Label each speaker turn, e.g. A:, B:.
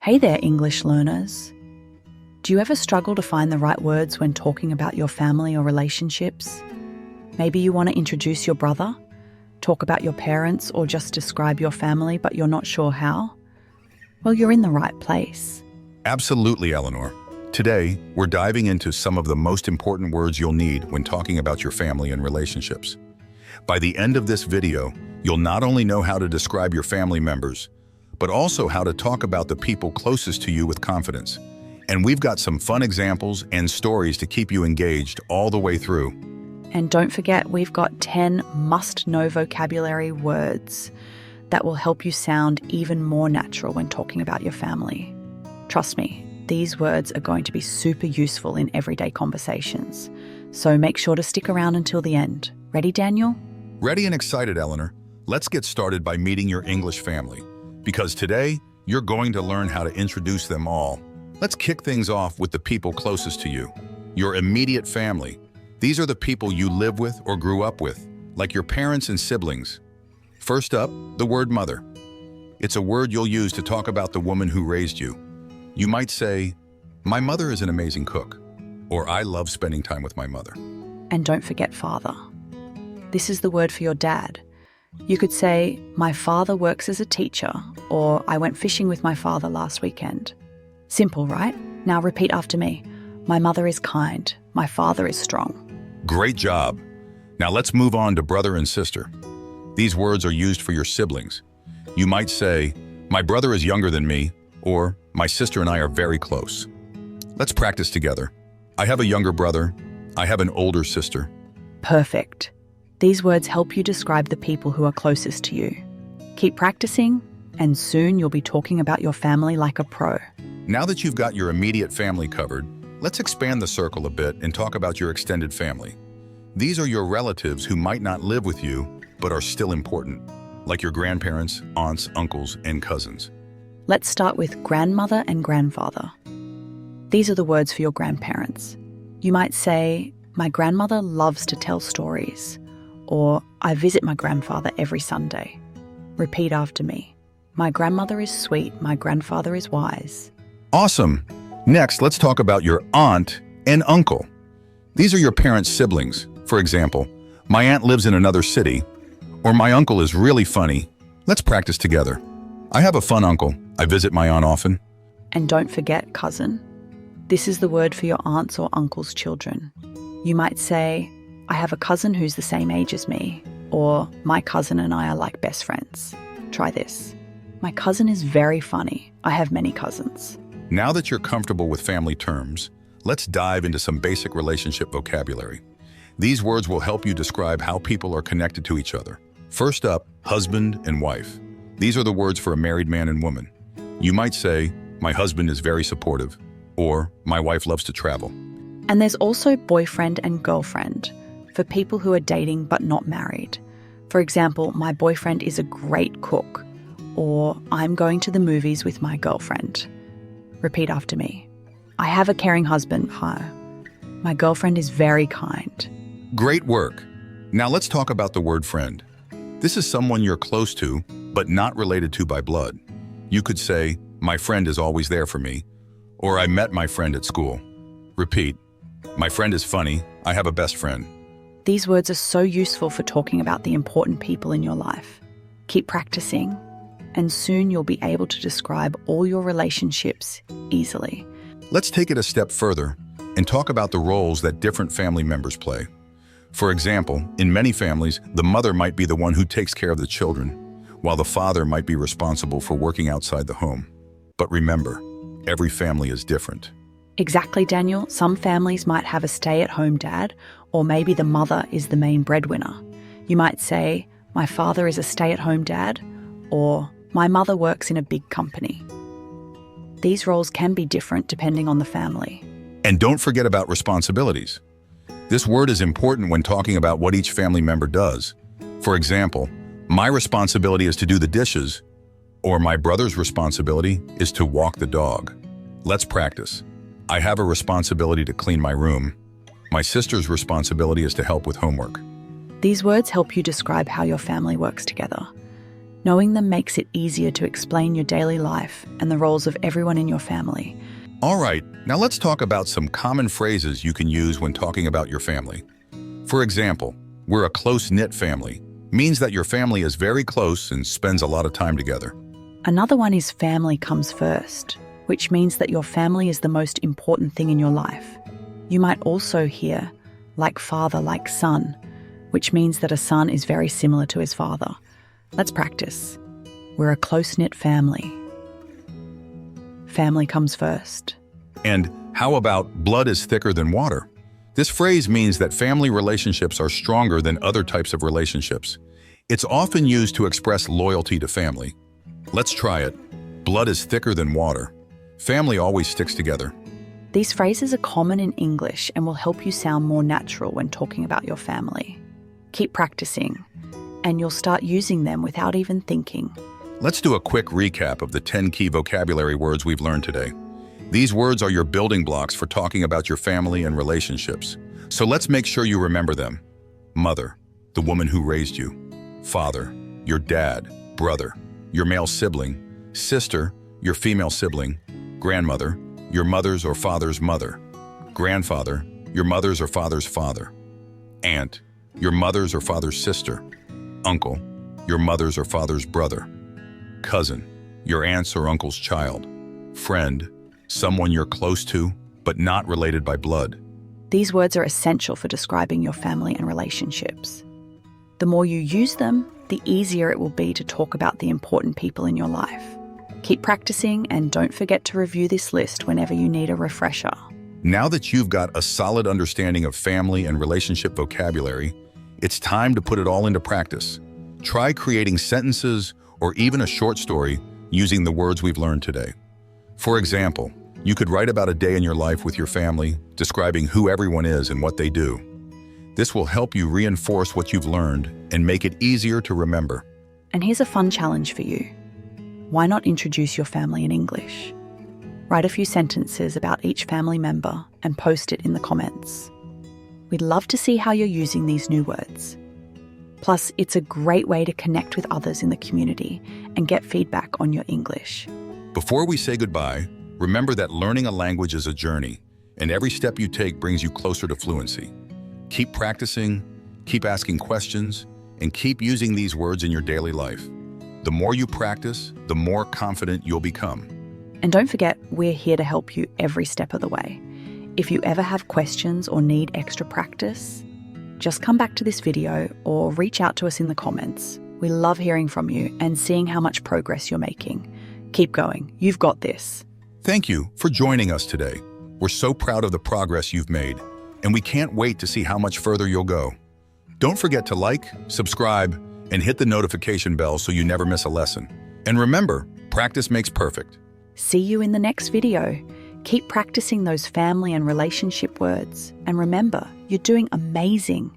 A: Hey there, English learners. Do you ever struggle to find the right words when talking about your family or relationships? Maybe you want to introduce your brother, talk about your parents, or just describe your family, but you're not sure how? Well, you're in the right place.
B: Absolutely, Eleanor. Today, we're diving into some of the most important words you'll need when talking about your family and relationships. By the end of this video, you'll not only know how to describe your family members, but also how to talk about the people closest to you with confidence. And we've got some fun examples and stories to keep you engaged all the way through.
A: And don't forget, we've got 10 must-know vocabulary words that will help you sound even more natural when talking about your family. Trust me, these words are going to be super useful in everyday conversations. So make sure to stick around until the end. Ready, Daniel?
B: Ready and excited, Eleanor. Let's get started by meeting your English family. Because today, you're going to learn how to introduce them all. Let's kick things off with the people closest to you. Your immediate family. These are the people you live with or grew up with, like your parents and siblings. First up, the word mother. It's a word you'll use to talk about the woman who raised you. You might say, "My mother is an amazing cook," or "I love spending time with my mother."
A: And don't forget father. This is the word for your dad. You could say, "My father works as a teacher," or "I went fishing with my father last weekend." Simple, right? Now repeat after me. My mother is kind. My father is strong.
B: Great job. Now let's move on to brother and sister. These words are used for your siblings. You might say, "My brother is younger than me," or "My sister and I are very close." Let's practice together. I have a younger brother. I have an older sister.
A: Perfect. These words help you describe the people who are closest to you. Keep practicing, and soon you'll be talking about your family like a pro.
B: Now that you've got your immediate family covered, let's expand the circle a bit and talk about your extended family. These are your relatives who might not live with you, but are still important, like your grandparents, aunts, uncles, and cousins.
A: Let's start with grandmother and grandfather. These are the words for your grandparents. You might say, "My grandmother loves to tell stories," or "I visit my grandfather every Sunday." Repeat after me. My grandmother is sweet, my grandfather is wise.
B: Awesome! Next, let's talk about your aunt and uncle. These are your parents' siblings. For example, "My aunt lives in another city," or "My uncle is really funny." Let's practice together. I have a fun uncle. I visit my aunt often.
A: And don't forget cousin. This is the word for your aunts or uncles' children. You might say, "I have a cousin who's the same age as me," or "My cousin and I are like best friends." Try this. My cousin is very funny. I have many cousins.
B: Now that you're comfortable with family terms, let's dive into some basic relationship vocabulary. These words will help you describe how people are connected to each other. First up, husband and wife. These are the words for a married man and woman. You might say, "My husband is very supportive," or "My wife loves to travel."
A: And there's also boyfriend and girlfriend for people who are dating but not married. For example, "My boyfriend is a great cook," or "I'm going to the movies with my girlfriend." Repeat after me. I have a caring husband. Hi. My girlfriend is very kind.
B: Great work. Now let's talk about the word friend. This is someone you're close to, but not related to by blood. You could say, "My friend is always there for me," or "I met my friend at school." Repeat. My friend is funny. I have a best friend.
A: These words are so useful for talking about the important people in your life. Keep practicing, and soon you'll be able to describe all your relationships easily.
B: Let's take it a step further and talk about the roles that different family members play. For example, in many families, the mother might be the one who takes care of the children, while the father might be responsible for working outside the home. But remember, every family is different.
A: Exactly, Daniel. Some families might have a stay-at-home dad, or maybe the mother is the main breadwinner. You might say, "My father is a stay-at-home dad," or "My mother works in a big company." These roles can be different depending on the family.
B: And don't forget about responsibilities. This word is important when talking about what each family member does. For example, "My responsibility is to do the dishes," or "My brother's responsibility is to walk the dog." Let's practice. I have a responsibility to clean my room. My sister's responsibility is to help with homework.
A: These words help you describe how your family works together. Knowing them makes it easier to explain your daily life and the roles of everyone in your family.
B: All right, now let's talk about some common phrases you can use when talking about your family. For example, we're a close-knit family means that your family is very close and spends a lot of time together.
A: Another one is family comes first, which means that your family is the most important thing in your life. You might also hear like father, like son, which means that a son is very similar to his father. Let's practice. We're a close-knit family. Family comes first.
B: And how about blood is thicker than water? This phrase means that family relationships are stronger than other types of relationships. It's often used to express loyalty to family. Let's try it. Blood is thicker than water. Family always sticks together.
A: These phrases are common in English and will help you sound more natural when talking about your family. Keep practicing, and you'll start using them without even thinking.
B: Let's do a quick recap of the 10 key vocabulary words we've learned today. These words are your building blocks for talking about your family and relationships. So let's make sure you remember them. Mother, the woman who raised you. Father, your dad, brother, your male sibling. Sister, your female sibling. Grandmother, your mother's or father's mother. Grandfather, your mother's or father's father. Aunt, your mother's or father's sister. Uncle, your mother's or father's brother. Cousin, your aunt's or uncle's child. Friend, someone you're close to, but not related by blood.
A: These words are essential for describing your family and relationships. The more you use them, the easier it will be to talk about the important people in your life. Keep practicing and don't forget to review this list whenever you need a refresher.
B: Now that you've got a solid understanding of family and relationship vocabulary, it's time to put it all into practice. Try creating sentences or even a short story using the words we've learned today. For example, you could write about a day in your life with your family, describing who everyone is and what they do. This will help you reinforce what you've learned and make it easier to remember.
A: And here's a fun challenge for you. Why not introduce your family in English? Write a few sentences about each family member and post it in the comments. We'd love to see how you're using these new words. Plus, it's a great way to connect with others in the community and get feedback on your English.
B: Before we say goodbye, remember that learning a language is a journey, and every step you take brings you closer to fluency. Keep practicing, keep asking questions, and keep using these words in your daily life. The more you practice, the more confident you'll become.
A: And don't forget, we're here to help you every step of the way. If you ever have questions or need extra practice, just come back to this video or reach out to us in the comments. We love hearing from you and seeing how much progress you're making. Keep going. You've got this.
B: Thank you for joining us today. We're so proud of the progress you've made, and we can't wait to see how much further you'll go. Don't forget to like, subscribe, and hit the notification bell so you never miss a lesson. And remember, practice makes perfect.
A: See you in the next video. Keep practicing those family and relationship words. And remember, you're doing amazing.